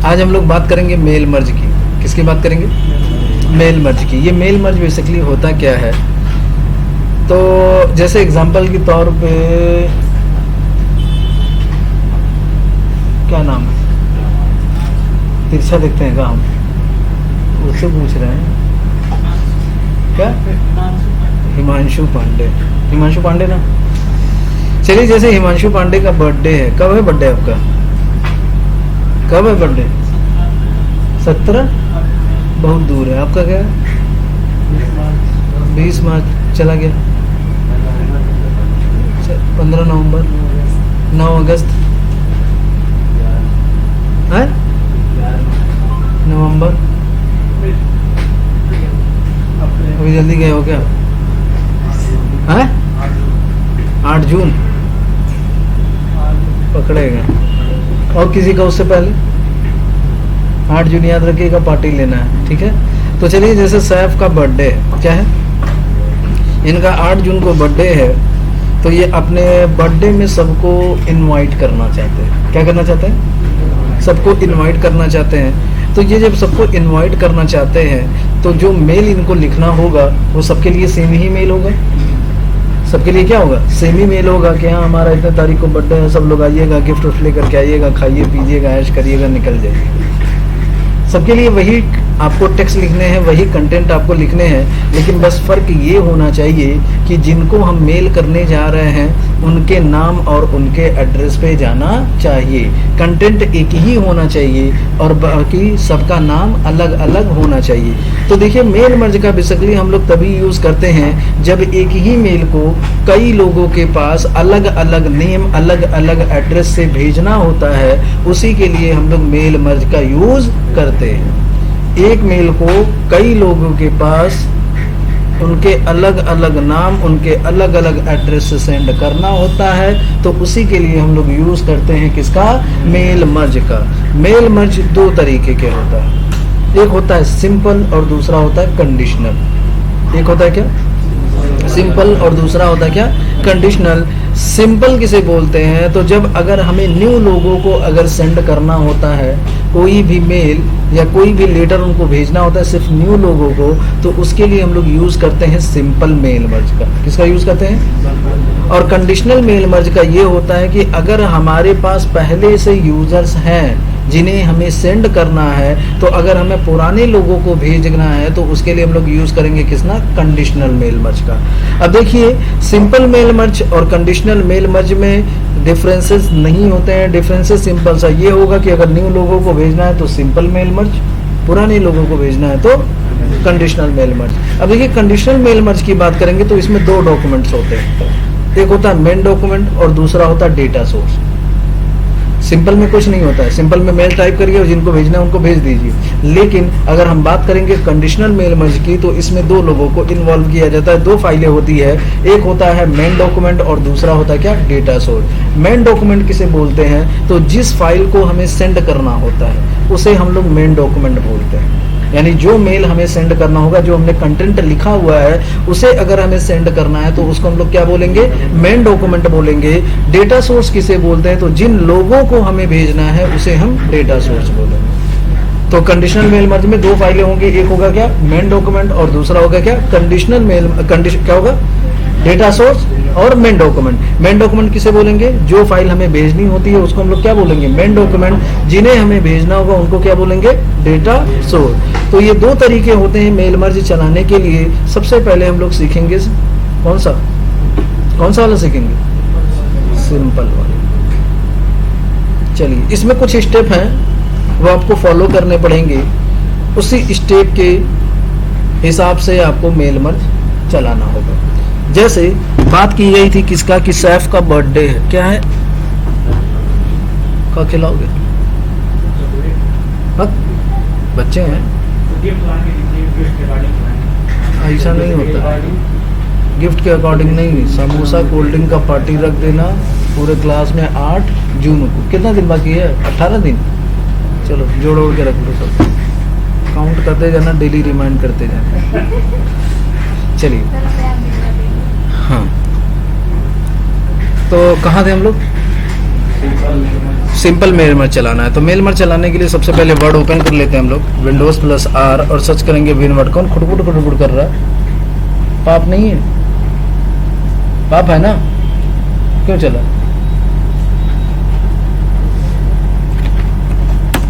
आज हम लोग बात करेंगे मेल मर्ज की। किसकी बात करेंगे? मेल मर्ज की। ये मेल मर्ज बेसिकली होता क्या है? तो जैसे एग्जांपल के तौर पे, क्या नाम है? तिरछा देखते हैं क्या हम? उससे पूछ रहे हैं क्या? हिमांशु पांडे। हिमांशु पांडे ना? चलिए, जैसे हिमांशु पांडे का बर्थडे है, कब है बर्थडे आपका? कब है बर्थडे? 17? बहुत दूर है। आपका क्या है? 20 मार्च चला गया। 15 नवंबर, 9 अगस्त है, नवंबर। अभी जल्दी गए हो क्या? है 8 जून पकड़ेगा। और किसी का उससे पहले 8 जून याद रखिएगा, पार्टी लेना है, ठीक है? तो चलिए, जैसे सैफ का बर्थडे क्या है, इनका 8 जून को बर्थडे है, तो ये अपने बर्थडे में सबको इनवाइट करना चाहते हैं। क्या करना चाहते हैं? सबको इनवाइट करना चाहते हैं। तो ये जब सबको इनवाइट करना चाहते हैं, तो जो मेल इनको लिखना होगा वो सबके लिए सेम ही मेल होगा। सबके लिए क्या होगा? सेम ही मेल होगा कि हाँ, हमारा इतने तारीख को बर्थडे है, सब लोग आइएगा, गिफ्ट उफ्ट लेकर के आइएगा, खाइए पीजिएगा, ऐश करिएगा, निकल जाइए। सबके लिए वही आपको टेक्स्ट लिखने हैं, वही कंटेंट आपको लिखने हैं, लेकिन बस फ़र्क ये होना चाहिए कि जिनको हम मेल करने जा रहे हैं उनके नाम और उनके एड्रेस पे जाना चाहिए। कंटेंट एक ही होना चाहिए और बाकी सबका नाम अलग अलग होना चाहिए। तो देखिए, मेल मर्ज का बेसिकली हम लोग तभी यूज़ करते हैं जब एक ही मेल को कई लोगों के पास अलग अलग नेम, अलग अलग एड्रेस से भेजना होता है। उसी के लिए हम लोग मेल मर्ज का यूज़ करते हैं। एक मेल को कई लोगों के पास उनके अलग अलग नाम, उनके अलग अलग एड्रेस से सेंड करना होता है, तो उसी के लिए हम लोग यूज़ करते हैं किसका? मेल मर्ज का। मेल मर्ज दो तरीके के होता है, एक होता है सिंपल और दूसरा होता है कंडीशनल। एक होता है क्या? सिंपल और दूसरा होता है क्या? कंडीशनल। सिंपल किसे बोलते हैं? तो जब अगर हमें न्यू लोगों को अगर सेंड करना होता है कोई भी मेल या कोई भी लेटर उनको भेजना होता है सिर्फ न्यू लोगों को, तो उसके लिए हम लोग यूज़ करते हैं सिंपल मेल मर्ज का। किसका यूज़ करते हैं? और कंडीशनल मेल मर्ज का ये होता है कि अगर हमारे पास पहले से यूजर्स हैं जिन्हें हमें सेंड करना है, तो अगर हमें पुराने लोगों को भेजना है तो उसके लिए हम लोग यूज़ करेंगे किसना? कंडीशनल मेल मर्ज का। अब देखिए, सिंपल मेल मर्ज और कंडीशनल मेल मर्ज में डिफरेंसेस नहीं होते हैं। डिफरेंसेस सिंपल सा ये होगा कि अगर न्यू लोगों को भेजना है तो सिंपल मेल मर्ज, पुराने लोगों को भेजना है तो कंडीशनल मेल मर्ज। अब देखिए, कंडीशनल मेल मर्ज की बात करेंगे तो इसमें दो डॉक्यूमेंट्स होते हैं, एक होता है मेन डॉक्यूमेंट और दूसरा होता है डेटा सोर्स। सिंपल में कुछ नहीं होता है, सिंपल में मेल टाइप करिए और जिनको भेजना है उनको भेज दीजिए। लेकिन अगर हम बात करेंगे कंडीशनल मेल मर्ज की, तो इसमें दो लोगों को इन्वॉल्व किया जाता है, दो फाइलें होती है, एक होता है मेन डॉक्यूमेंट और दूसरा होता है क्या? Data source. मेन डॉक्यूमेंट किसे बोलते हैं? तो जिस फाइल को हमें सेंड करना होता है उसे हम लोग मेन डॉक्यूमेंट बोलते हैं। यानी जो मेल हमें सेंड करना होगा, जो हमने कंटेंट लिखा हुआ है उसे अगर हमें सेंड करना है तो उसको हम लोग क्या बोलेंगे? मेन डॉक्यूमेंट बोलेंगे। डेटा सोर्स किसे बोलते हैं? तो जिन लोगों को हमें भेजना है उसे हम डेटा सोर्स बोलेंगे। तो कंडीशनल मेल मर्ज में दो फाइलें होंगी, एक होगा क्या? मेन डॉक्यूमेंट और दूसरा होगा क्या? Conditional mail. क्या होगा? डेटा सोर्स और मेन डॉक्यूमेंट। मेन डॉक्यूमेंट किसे बोलेंगे? जो फाइल हमें भेजनी होती है उसको हम लोग क्या बोलेंगे? Main document. जिन्हें हमें भेजना होगा उनको क्या बोलेंगे? Data source. तो ये दो तरीके होते हैं मेल मर्ज चलाने के लिए। सबसे पहले हम लोग सीखेंगे कौन सा वाला सीखेंगे? सिंपल वाला। चलिए, इसमें कुछ स्टेप हैं वो आपको फॉलो करने पड़ेंगे, उसी स्टेप के हिसाब से आपको मेल मर्ज चलाना होगा। जैसे बात की गई थी किसका? कि सैफ का बर्थडे है। क्या है? क्या खिलाओगे? बच्चे हैं, ऐसा नहीं होता। गिफ्ट के अकॉर्डिंग नहीं, समोसा कोल्ड ड्रिंक का पार्टी रख देना पूरे क्लास में 8 जून को। कितना दिन बाकी है? 18 दिन। चलो जोड़ के रख लो, सब काउंट करते जाना, डेली रिमाइंड करते जाना। चलिए, हाँ, तो कहाँ थे हम लोग? सिंपल मेल मर्ज चलाना है। तो मेल मर्ज चलाने के लिए सबसे पहले वर्ड ओपन कर लेते हैं हम लोग, विंडोज प्लस आर, और सर्च करेंगे विनवर्ड। कौन खुटपुट खुटपुट कर रहा है? पाप नहीं है? पाप है ना? क्यों चला?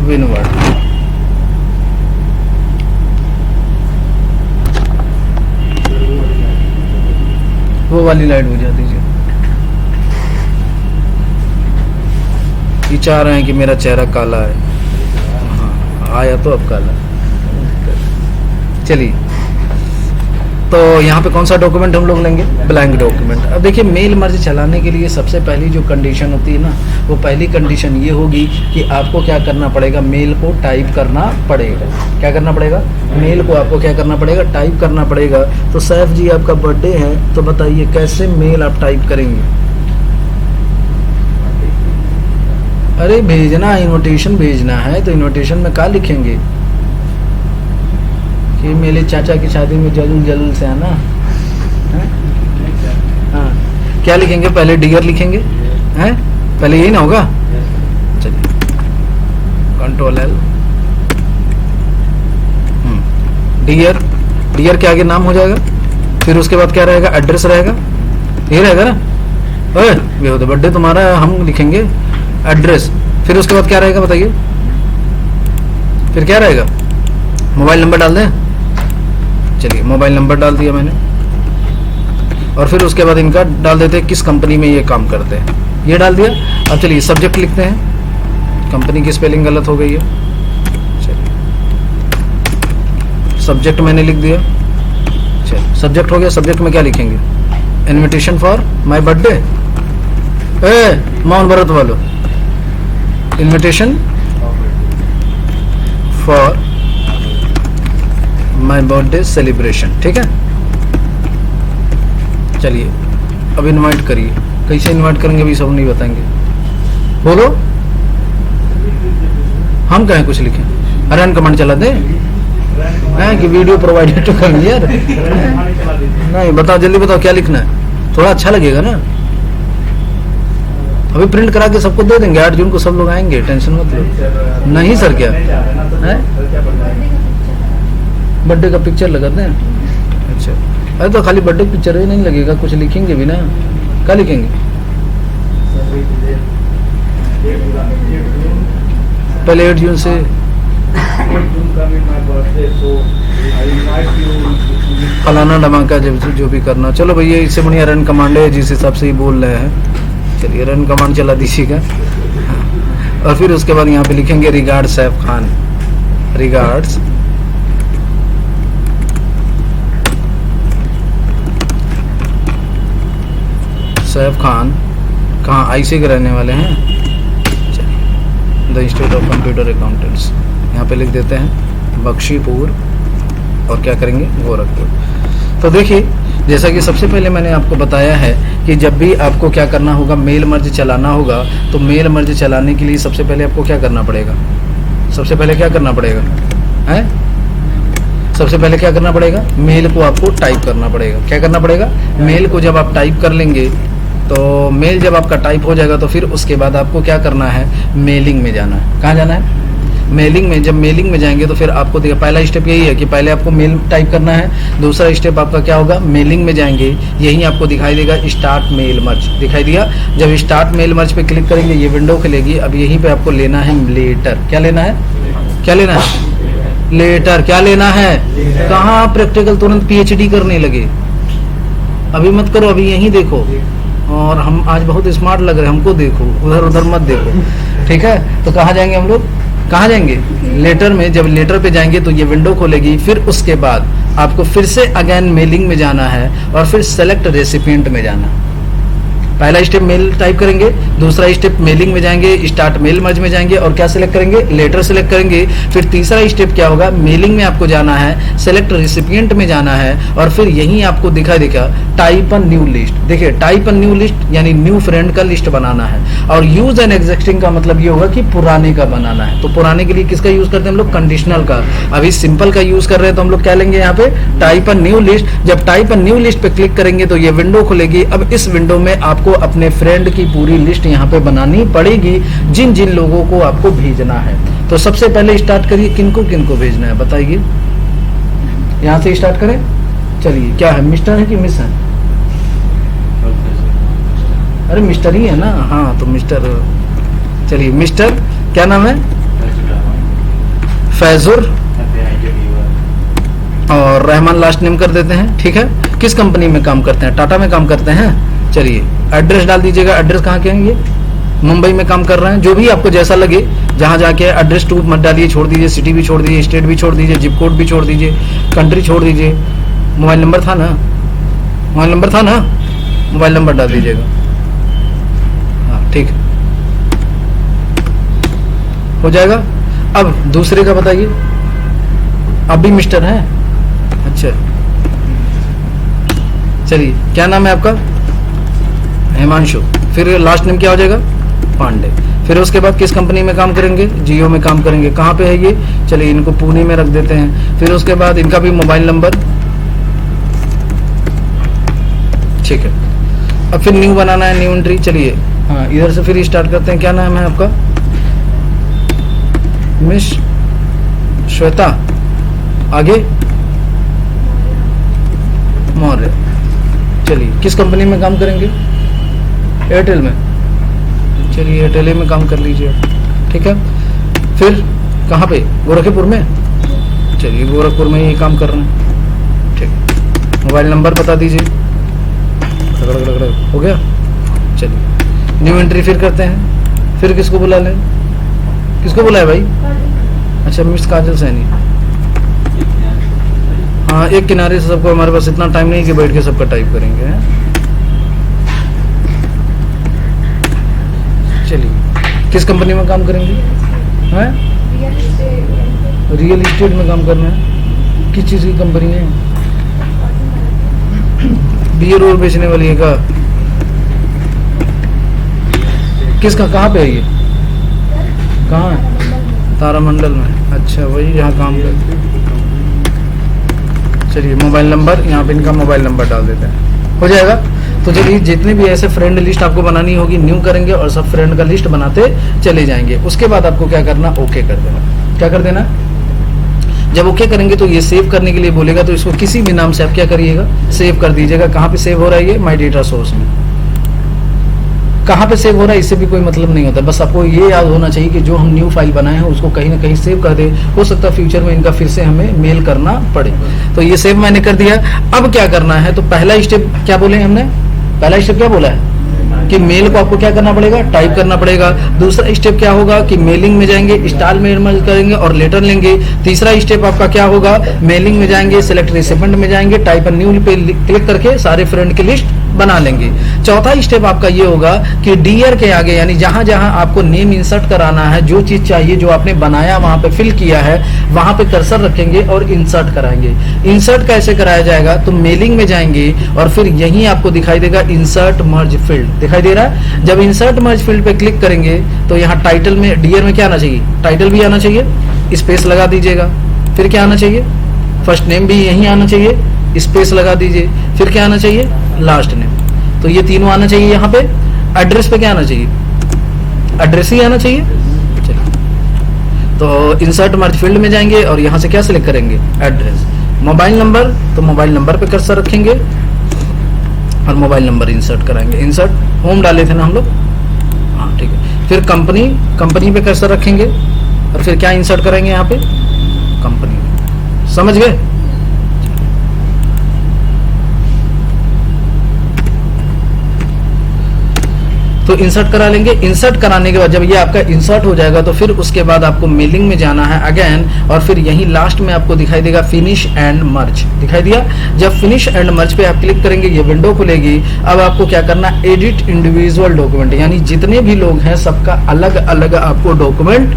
विनवर्ड, वो वाली लाइट बुझा दीजिए। ये चाह रहे हैं कि मेरा चेहरा काला है। हाँ, आया तो अब काला। चलिए, तो यहाँ पे कौन सा डॉक्यूमेंट हम लोग लेंगे? Blank document. अब देखिए, मेल मर्ज चलाने के लिए सबसे पहली जो कंडीशन होती है ना, वो पहली कंडीशन ये होगी कि आपको क्या करना पड़ेगा? मेल को टाइप करना पड़ेगा। क्या करना पड़ेगा? मेल को आपको क्या करना पड़ेगा? टाइप करना पड़ेगा। तो सैफ जी, आपका बर्थडे है, तो बताइए कैसे मेल आप टाइप करेंगे? अरे भेजना, इन्विटेशन भेजना है, तो इन्विटेशन में क्या लिखेंगे कि मेरे चाचा की शादी में जल्द जल्द से आना? हाँ, क्या लिखेंगे? पहले डियर लिखेंगे, हैं? पहले यही ना होगा? चलिए, कंट्रोल एल, डियर, डियर के आगे नाम हो जाएगा, फिर उसके बाद क्या रहेगा? एड्रेस रहेगा, ये रहेगा ना? ये हो तो बर्थडे तुम्हारा, हम लिखेंगे एड्रेस, फिर उसके बाद क्या रहेगा बताइए? फिर क्या रहेगा? मोबाइल नंबर डाल दें। चलिए, मोबाइल नंबर डाल दिया मैंने, और फिर उसके बाद इनका डाल देते हैं किस कंपनी में ये काम करते हैं, ये डाल दिया। अब चलिए सब्जेक्ट लिखते हैं, कंपनी की स्पेलिंग गलत हो गई है। चलिए, सब्जेक्ट मैंने लिख दिया। चलिए, सब्जेक्ट हो गया। सब्जेक्ट में क्या लिखेंगे? Invitation for my birthday. Mount Bharat वालों, invitation for my birthday celebration. ठीक है, चलिए अब इनवाइट करिए। कैसे इनवाइट करेंगे अभी सब नहीं बताएंगे, बोलो। हम कहें कुछ लिखें? रन कमांड चला दे कि वीडियो प्रोवाइडेड टू कम यार? नहीं, बताओ जल्दी बताओ क्या लिखना है, थोड़ा अच्छा लगेगा ना। अभी प्रिंट करा के सबको दे देंगे, 8 जून को सब लोग आएंगे, टेंशन मत लो। नहीं सर, क्या है? बर्थडे का पिक्चर लगाते हैं? अच्छा, अरे तो खाली बर्थडे पिक्चर ही नहीं लगेगा, कुछ लिखेंगे भी ना। क्या लिखेंगे? पहले 8 जून से फलाना धमाका जो भी करना। चलो भैया, इससे बढ़िया रन कमांड है, जिस हिसाब से ही बोल रहे हैं। चलिए, रन कमांड चला दीजिएगा, और फिर उसके बाद यहाँ पे लिखेंगे रिगार्ड्स सैफ खान। रिगार्ड्स सैफ खान, कहाँ? आईसी के रहने वाले हैं। The institute of computer accountants, यहाँ पे लिख देते हैं बख्शीपुर, और क्या करेंगे? गोरखपुर। तो देखिए, जैसा कि सबसे पहले मैंने आपको बताया है कि जब भी आपको क्या करना होगा, मेल मर्ज चलाना होगा, तो मेल मर्ज चलाने के लिए सबसे पहले आपको क्या करना पड़ेगा? सबसे पहले क्या करना पड़ेगा? हैं? सबसे पहले क्या करना पड़ेगा? मेल को आपको टाइप करना पड़ेगा। क्या करना पड़ेगा? मेल को जब आप टाइप कर लेंगे, तो मेल जब आपका टाइप हो जाएगा, तो फिर उसके बाद आपको क्या करना है? मेलिंग में जाना है। कहाँ जाना है? मेलिंग में। जब मेलिंग में जाएंगे तो फिर आपको देखिए, पहला स्टेप यही है कि पहले आपको मेल टाइप करना है। दूसरा स्टेप आपका क्या होगा? मेलिंग में जाएंगे, यही आपको दिखाई देगा स्टार्ट मेल मर्ज, दिखाई दिया। जब स्टार्ट मेल मर्ज पे क्लिक करेंगे, ये विंडो खुलेगी। अब यहीं पे आपको लेना है लेटर। क्या लेना है? क्या लेना है? लेटर। क्या लेना है? कहाँ प्रैक्टिकल तुरंत पीएचडी करने लगे? अभी मत करो, अभी यहीं देखो। और हम आज बहुत स्मार्ट लग रहे हैं, हमको देखो, उधर उधर मत देखो, ठीक है। तो कहाँ जाएंगे हम लोग? कहाँ जाएंगे? लेटर में। जब लेटर पे जाएंगे तो ये विंडो खोलेगी, फिर उसके बाद आपको फिर से अगेन मेलिंग में जाना है, और फिर सेलेक्ट रेसिपिएंट में जाना। पहला स्टेप मेल टाइप करेंगे, दूसरा स्टेप मेलिंग में जाएंगे, स्टार्ट मेल मर्ज में जाएंगे, और क्या सिलेक्ट करेंगे? लेटर सिलेक्ट करेंगे। फिर तीसरा स्टेप क्या होगा? मेलिंग में आपको जाना है, सेलेक्ट रेसिपिएंट में जाना है, और फिर यहीं आपको दिखाई देगा टाइप अ न्यू लिस्ट। देखिए, टाइप अ न्यू लिस्ट यानी न्यू फ्रेंड का लिस्ट बनाना है, और यूज एंड एग्जिस्टिंग का मतलब ये होगा कि पुराने का बनाना है। तो पुराने के लिए किसका यूज करते हैं हम लोग? कंडीशनल का। अभी सिंपल का यूज कर रहे हैं, तो हम लोग क्या लेंगे यहाँ पे? Type a new list. जब टाइप अ न्यू लिस्ट पे क्लिक करेंगे तो ये विंडो खुलेगी। अब इस विंडो में आपको आपको अपने फ्रेंड की पूरी लिस्ट यहाँ पे बनानी पड़ेगी, जिन जिन लोगों को आपको भेजना है। तो सबसे पहले स्टार्ट करिए, किनको किनको भेजना है बताइए। यहाँ से स्टार्ट करें, चलिए। क्या है, मिस्टर है कि मिस है? अरे मिस्टर ही है ना, हाँ तो मिस्टर। चलिए मिस्टर, क्या नाम है? फैजुर और रहमान लास्ट नेम कर देते हैं, ठीक है। किस कंपनी में काम करते हैं? टाटा में काम करते हैं। चलिए एड्रेस डाल दीजिएगा। एड्रेस कहाँ के हैं ये? मुंबई में काम कर रहे हैं। जो भी आपको जैसा लगे, जहाँ जाके एड्रेस टू मत डालिए, छोड़ दीजिए। सिटी भी छोड़ दीजिए, स्टेट भी छोड़ दीजिए, जिप कोड भी छोड़ दीजिए, कंट्री छोड़ दीजिए। मोबाइल नंबर था ना, मोबाइल नंबर था ना, मोबाइल नंबर डाल दीजिएगा। हाँ ठीक है, हो जाएगा। अब दूसरे का बताइए। अब भी मिस्टर है, अच्छा। चलिए क्या नाम है आपका? हिमांशु। फिर लास्ट नेम क्या हो जाएगा? पांडे। फिर उसके बाद किस कंपनी में काम करेंगे? जियो में काम करेंगे। कहाँ पे है ये? चलिए इनको पुणे में रख देते हैं। फिर उसके बाद इनका भी मोबाइल नंबर, ठीक है। अब फिर न्यू बनाना है, न्यू एंट्री। चलिए हाँ, इधर से फिर स्टार्ट करते हैं। क्या नाम है आपका? मिस श्वेता। आगे मौर्य। चलिए किस कंपनी में काम करेंगे? एयरटेल में। चलिए एयरटेल में काम कर लीजिए, ठीक है। फिर कहाँ पे? गोरखपुर में। चलिए गोरखपुर में ये काम कर रहे हैं, ठीक। मोबाइल नंबर बता दीजिए। हो गया। चलिए न्यू एंट्री फिर करते हैं। फिर किसको बुला लें? किसको बुलाए भाई? अच्छा मिस काजल सैनी। हाँ एक किनारे से सबको, हमारे पास इतना टाइम नहीं कि बैठ के सबका टाइप करेंगे, हैं? चलिए किस कंपनी में काम करेंगे? हैं? रियल एस्टेट में काम करना है। किस चीज़ की कंपनी है? बियर और बेचने वाली है का? किसका, कहाँ पे है ये? कहाँ है? तारामंडल में। अच्छा वही जहाँ काम करते हैं। चलिए मोबाइल नंबर, यहाँ पे इनका मोबाइल नंबर डाल देते हैं, हो जाएगा। तो चलिए जितने भी ऐसे फ्रेंड लिस्ट आपको बनानी होगी, न्यू करेंगे और सब फ्रेंड का लिस्ट बनाते चले जाएंगे। उसके बाद आपको क्या करना? ओके कर देना। क्या कर देना? जब ओके करेंगे तो ये सेव करने के लिए बोलेगा, तो इसको किसी भी नाम से आप क्या करिएगा? सेव कर दीजिएगा। कहाँ पे सेव हो रहा है ये? माई डेटा सोर्स में। कहाँ पे सेव हो रहा है इससे भी कोई मतलब नहीं होता, बस आपको ये याद होना चाहिए कि जो हम न्यू फाइल बनाए हैं उसको कहीं ना कहीं सेव कर दे। हो सकता है फ्यूचर में इनका फिर से हमें मेल करना पड़े। तो ये सेव मैंने कर दिया। अब क्या करना है? तो पहला स्टेप क्या बोले हमने? पहला स्टेप क्या बोला है कि मेल को आपको क्या करना पड़ेगा? टाइप करना पड़ेगा। दूसरा स्टेप क्या होगा कि मेलिंग में जाएंगे, स्टाइल में इमेज करेंगे और लेटर लेंगे। तीसरा स्टेप आपका क्या होगा? मेलिंग में जाएंगे, सिलेक्ट रिसिपेंट में जाएंगे, टाइप अ न्यू पे क्लिक करके सारे फ्रेंड की लिस्ट बना लेंगे। चौथा स्टेप आपका ये होगा कि डियर के आगे, यानी जहां जहां आपको नेम इंसर्ट कराना है, जो चीज चाहिए जो आपने बनाया वहां पे फिल किया है, वहां पे कर्सर रखेंगे और इंसर्ट कराएंगे। इंसर्ट कैसे कराया जाएगा? तो मेलिंग में जाएंगे और फिर यहीं आपको दिखाई देगा इंसर्ट मर्ज फील्ड, दिखाई दे रहा है। जब इंसर्ट मर्ज फील्ड पे क्लिक करेंगे तो यहाँ टाइटल में, डियर में क्या आना चाहिए? टाइटल भी आना चाहिए, स्पेस लगा दीजिएगा। फिर क्या आना चाहिए? फर्स्ट नेम भी यहीं आना चाहिए, स्पेस लगा दीजिए। फिर क्या आना चाहिए? Last name. तो ये तीनों आना चाहिए। यहाँ पे एड्रेस पे क्या आना चाहिए? एड्रेस ही आना चाहिए। चलिए तो इंसर्ट मर्ज फील्ड में जाएंगे और यहाँ से क्या सिलेक्ट करेंगे? एड्रेस। मोबाइल नंबर, तो मोबाइल नंबर पे कर्सर रखेंगे और मोबाइल नंबर इंसर्ट कराएंगे। इंसर्ट होम डाले थे ना हम लोग, हाँ ठीक है। फिर कंपनी, कंपनी पे कर्सर रखेंगे और फिर क्या इंसर्ट करेंगे? यहाँ पे कंपनी। समझ गए? तो इंसर्ट करा लेंगे। इंसर्ट कराने के बाद जब ये आपका इंसर्ट हो जाएगा तो फिर उसके बाद आपको मेलिंग में जाना है अगेन, और फिर यही लास्ट में आपको दिखाई देगा फिनिश एंड मर्ज, दिखाई दिया। जब फिनिश एंड मर्ज पे आप क्लिक करेंगे ये विंडो खुलेगी। अब आपको क्या करना? एडिट इंडिविजुअल डॉक्यूमेंट, यानी जितने भी लोग हैं सबका अलग अलग आपको डॉक्यूमेंट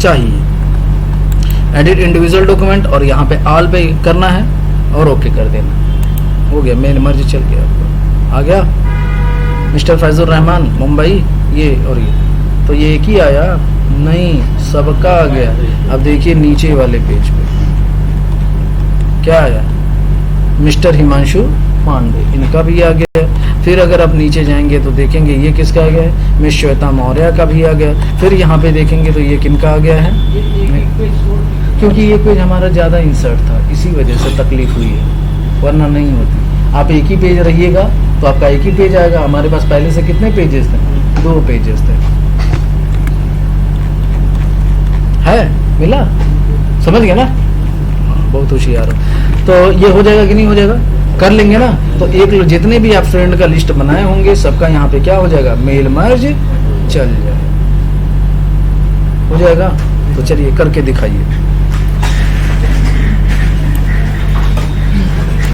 चाहिए। एडिट इंडिविजुअल डॉक्यूमेंट और यहाँ पे ऑल पे करना है और ओके कर देना। हो गया, मेल मर्ज चल गया, आपको आ गया। मिस्टर फैजुर रहमान मुंबई, ये और ये, तो ये एक ही आया नहीं, सबका आ गया। अब देखिए नीचे वाले पेज पे क्या आया? मिस्टर हिमांशु पांडे, इनका भी आ गया। फिर अगर आप नीचे जाएंगे तो देखेंगे ये किसका आ गया है, मिस श्वेता मौर्य का भी आ गया। फिर यहाँ पे देखेंगे तो ये किनका आ गया है, क्योंकि ये पेज हमारा ज़्यादा इंसर्ट था, इसी वजह से तकलीफ हुई है, वरना नहीं होती। आप एक ही पेज रहिएगा तो आपका एक ही पेज आएगा। हमारे पास पहले से कितने पेजेस थे, 2 पेजेस थे। है मिला, समझ गया ना, बहुत होशियार हो। तो ये हो जाएगा कि नहीं हो जाएगा, कर लेंगे ना। तो एक जितने भी आप फ्रेंड का लिस्ट बनाए होंगे सबका यहाँ पे क्या हो जाएगा, मेल मर्ज चल जाए, हो जाएगा। तो चलिए करके दिखाइए।